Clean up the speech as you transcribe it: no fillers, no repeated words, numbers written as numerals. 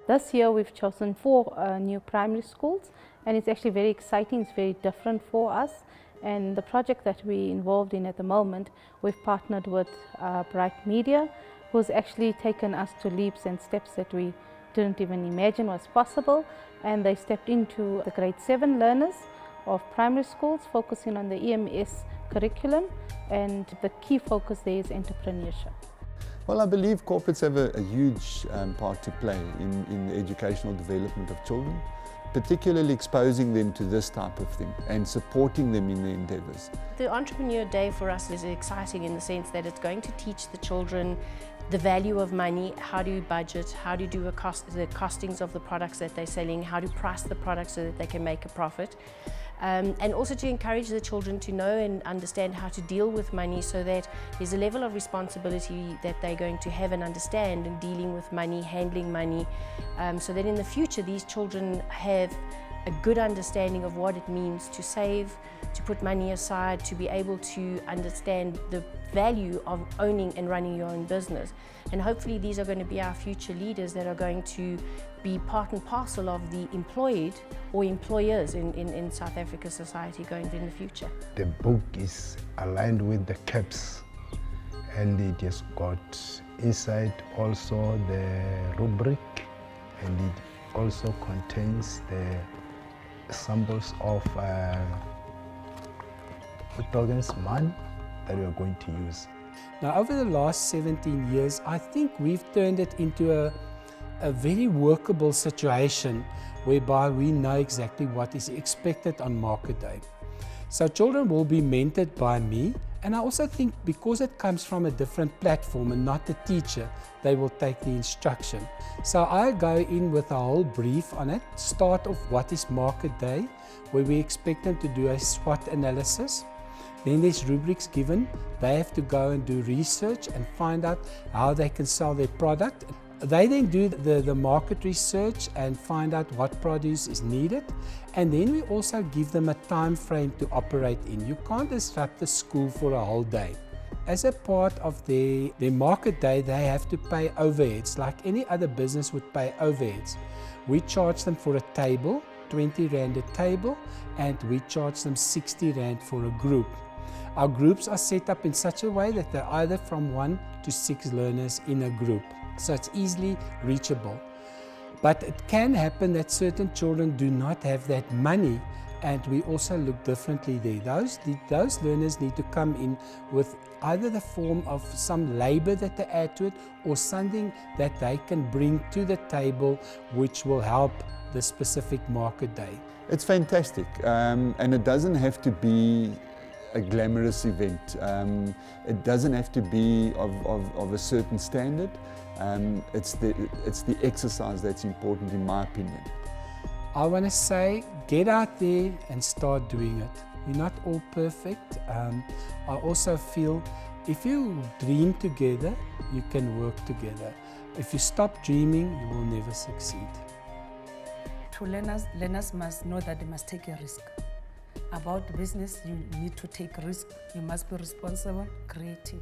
This year we've chosen 4 new primary schools, and it's actually very exciting, it's very different for us. And the project that we're involved in at the moment, we've partnered with BrightMedia, who's actually taken us to leaps and steps that we didn't even imagine was possible. And they stepped into the grade 7 learners of primary schools, focusing on the EMS curriculum, and the key focus there is entrepreneurship. Well, I believe corporates have a huge part to play in the educational development of children, particularly exposing them to this type of thing and supporting them in their endeavours. The Entrepreneur Day for us is exciting in the sense that it's going to teach the children the value of money, how to budget, how to do the costings of the products that they're selling, how to price the products so that they can make a profit. And also to encourage the children to know and understand how to deal with money, so that there's a level of responsibility that they're going to have and understand in dealing with money, handling money, so that in the future these children have a good understanding of what it means to save, to put money aside, to be able to understand the value of owning and running your own business. And hopefully these are going to be our future leaders that are going to be part and parcel of the employed or employers in South Africa society going in the future. The book is aligned with the CAPS, and it has got inside also the rubric, and it also contains the samples of tokens man that we are going to use. Now, over the last 17 years, I think we've turned it into a very workable situation whereby we know exactly what is expected on market day. So children will be mentored by me, and I also think because it comes from a different platform and not the teacher, they will take the instruction. So I go in with a whole brief on it, start off what is market day, where we expect them to do a SWOT analysis. Then there's rubrics given. They have to go and do research and find out how they can sell their product. They then do the market research and find out what produce is needed. And then we also give them a time frame to operate in. You can't disrupt the school for a whole day. As a part of their market day, they have to pay overheads like any other business would pay overheads. We charge them for a table, 20 Rand a table, and we charge them 60 Rand for a group. Our groups are set up in such a way that they're either from 1 to 6 learners in a group, so it's easily reachable. But it can happen that certain children do not have that money, and we also look differently there. Those learners need to come in with either the form of some labor that they add to it, or something that they can bring to the table which will help the specific market day. It's fantastic, and it doesn't have to be a glamorous event. It doesn't have to be of a certain standard. It's the exercise that's important, in my opinion. I want to say, get out there and start doing it. We're not all perfect. I also feel if you dream together, you can work together. If you stop dreaming, you will never succeed. To learners must know that they must take a risk. About business, you need to take risk. You must be responsible, creative.